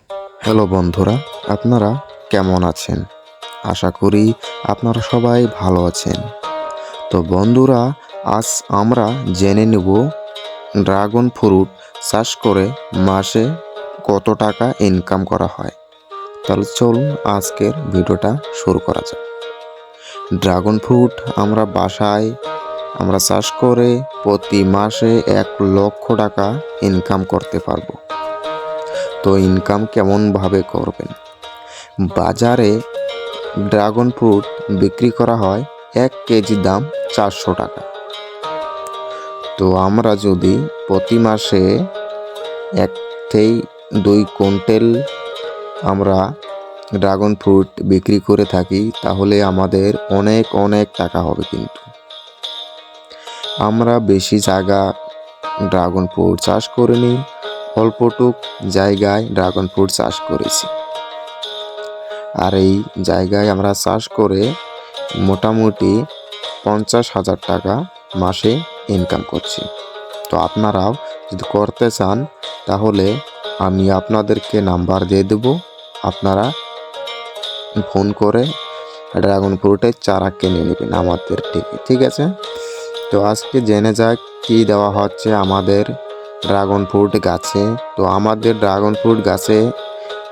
Hello বন্ধুরা, আপনারা কেমন আছেন? আশা করি আপনারা সবাই ভালো আছেন। তো বন্ধুরা, আজ আমরা জেনে নেব ড্রাগন ফ্রুট চাষ করে মাসে কত টাকা ইনকাম করা হয়। তাহলে চলুন আজকের ভিডিওটা শুরু করা যাক। ড্রাগন ফ্রুট আমরা বাসায় চাষ করে প্রতি মাসে 1,00,000 টাকা ইনকাম করতে পারবো। তো ইনকাম কেমনভাবে করবেন? বাজারে ড্রাগন ফ্রুট বিক্রি করা হয় 1 কেজি দাম 400 টাকা। তো আমরা যদি প্রতি মাসে 1 থেকে 2 কুইন্টাল আমরা ড্রাগন ফ্রুট বিক্রি করে থাকি, তাহলে আমাদের অনেক টাকা হবে। কিন্তু আমরা বেশি জায়গা ড্রাগন ফ্রুট চাষ করিনি, অল্পটুক জায়গায় ড্রাগন ফ্রুট চাষ করেছি। আর এই জায়গায় আমরা চাষ করে মোটামুটি 50,000 টাকা মাসে ইনকাম করছি। তো আপনারাও যদি করতে চান তাহলে আমি আপনাদেরকে নাম্বার দিয়ে দেব, আপনারা ফোন করে ড্রাগন ফ্রুটের চারা কিনে নেবেন আমাদের থেকে, ঠিক আছে? তো আজকে জেনে যাক কী দেওয়া হচ্ছে আমাদের ড্রাগন ফ্রুট গাছে। তো আমাদের ড্রাগন ফ্রুট গাছে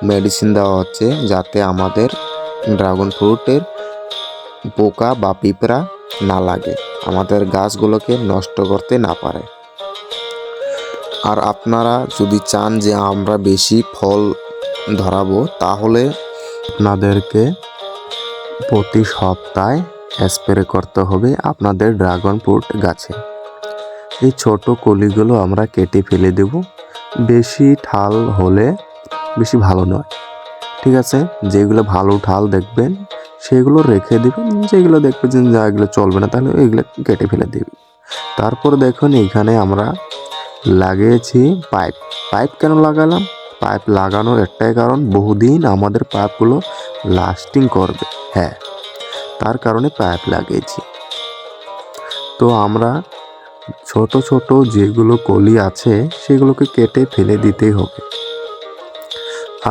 মেডিসিন দেওয়া হচ্ছে যাতে আমাদের ড্রাগন ফ্রুটের পোকা বা পিঁপড়া না লাগে, আমাদের গাছগুলোকে নষ্ট করতে না পারে। আর আপনারা যদি চান যে আমরা বেশি ফল ধরাবো, তাহলে আপনাদেরকে প্রতি সপ্তাহে স্প্রে করতে হবে আপনাদের ড্রাগন ফ্রুট গাছে। এই ছোট কলিগুলো আমরা কেটে ফেলে দেব, বেশি ঠাল হলে বেশি ভালো নয়, ঠিক আছে? যেগুলো ভালো ঠাল দেখবেন সেগুলো রেখে দেবেন, যেগুলো দেখবেন যে এগুলো চলবে না তাহলে এগুলো কেটে ফেলে দেবেন। তারপর দেখুন এখানে আমরা লাগিয়েছি পাইপ কেন লাগালাম? পাইপ লাগানোর একটাই কারণ, বহুদিন আমাদের পাইপগুলো লাস্টিং করবে। হ্যাঁ, তার কারণে পাইপ লাগিয়েছি। তো আমরা ছোট ছোট যেগুলো কলি আছে সেগুলোকে কেটে ফেলে দিতেই হবে।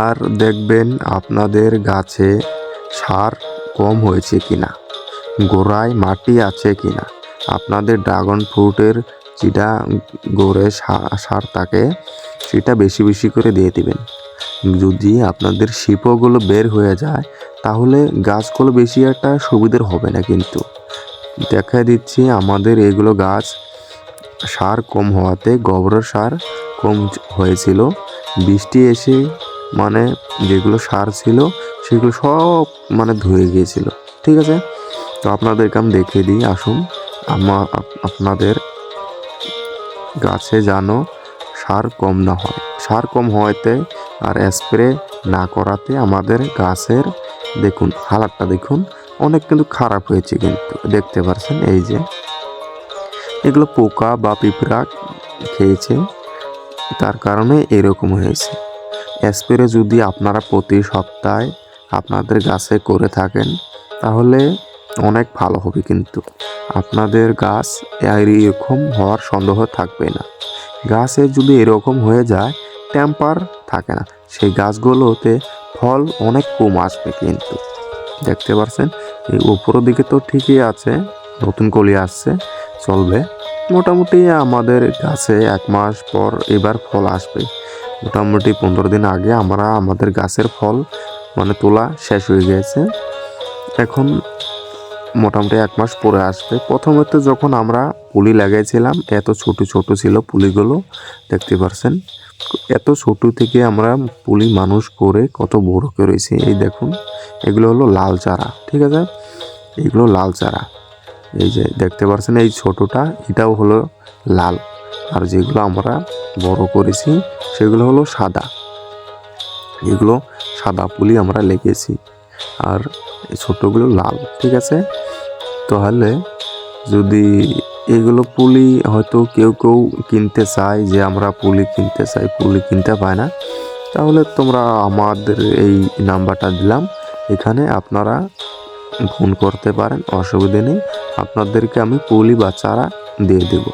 আর দেখবেন আপনাদের গাছে সার কম হয়েছে কিনা, গোড়ায় মাটি আছে কিনা। আপনাদের ড্রাগন ফ্রুটের যেটা গোড়ে সার থাকে সেটা বেশি বেশি করে দিয়ে দিবেন। যদি আপনাদের শিপগুলো বের হয়ে যায় তাহলে গাছগুলো বেশি একটা সুবিধার হবে না। কিন্তু দেখা দিচ্ছি আমাদের এগুলো গাছ সার কম হওয়াতে, গোবরের সার কম হয়েছিল, বৃষ্টি এসে মানে যেগুলো সার ছিল সেগুলো সব ধুয়ে গিয়েছিল, ঠিক আছে? তো আপনাদেরকে আমি দেখিয়ে দিই, আসুন। আপনাদের গাছে যেন সার কম না হয়, সার কম হওয়াতে আর স্প্রে না করাতে আমাদের গাছের দেখুন হালাতটা দেখুন, অনেক কিন্তু খারাপ হয়েছে। কিন্তু দেখতে পাচ্ছেন এই যে এগুলো পোকা বা পিঁপড়া খেয়েছে, তার কারণে এরকম হয়েছে। স্প্রে যদি আপনারা প্রতি সপ্তাহে আপনাদের গাছে করে থাকেন তাহলে অনেক ভালো হবে। কিন্তু আপনাদের গাছ এরকম হওয়ার সন্দেহ থাকবে না। গাছে যদি এরকম হয়ে যায়, টেম্পার থাকে না, সেই গাছগুলোতে ফল অনেক কম আসবে। কিন্তু দেখতে পাচ্ছেন এই উপরের দিকে তো ঠিকই আছে, নতুন কলি আসছে, চলবে। মোটামুটি আমাদের গাছে 1 মাস পর এবার ফল আসবে। মোটামুটি 15 দিন আগে আমাদের গাছের ফল তোলা শেষ হয়ে গিয়েছে। এখন মোটামুটি 1 মাস পরে আসবে। প্রথমে তো যখন আমরা পুলি লাগিয়েছিলাম এত ছোট ছোট ছিল পুলিগুলো, দেখতে পাচ্ছেন এত ছোট থেকে আমরা পুলি মানুষ করে কত বড় করেছি। এই দেখুন এগুলো হলো লাল চারা, ঠিক আছে? এগুলো লাল চারা, এই যে দেখতে পাচ্ছেন এই ছোটটা, এটাও হলো লাল। আর যেগুলো আমরা বড় করেছি সেগুলো হলো সাদা, এগুলো সাদা পুলি আমরা লেগেছি। আর এই ছোটগুলো লাল, ঠিক আছে? তাহলে যদি এগুলো পুলি হয়তো কেউ কিনতে চায়, যে আমরা পুলি কিনতে চাই, পুলি কিনতে পায় না, তাহলে তোমরা আমাদের এই নাম্বারটা দিলাম, এখানে আপনারা ফোন করতে পারেন, অসুবিধা নেই। আপনাদেরকে আমি পুলি বা চারা দিয়ে দেব।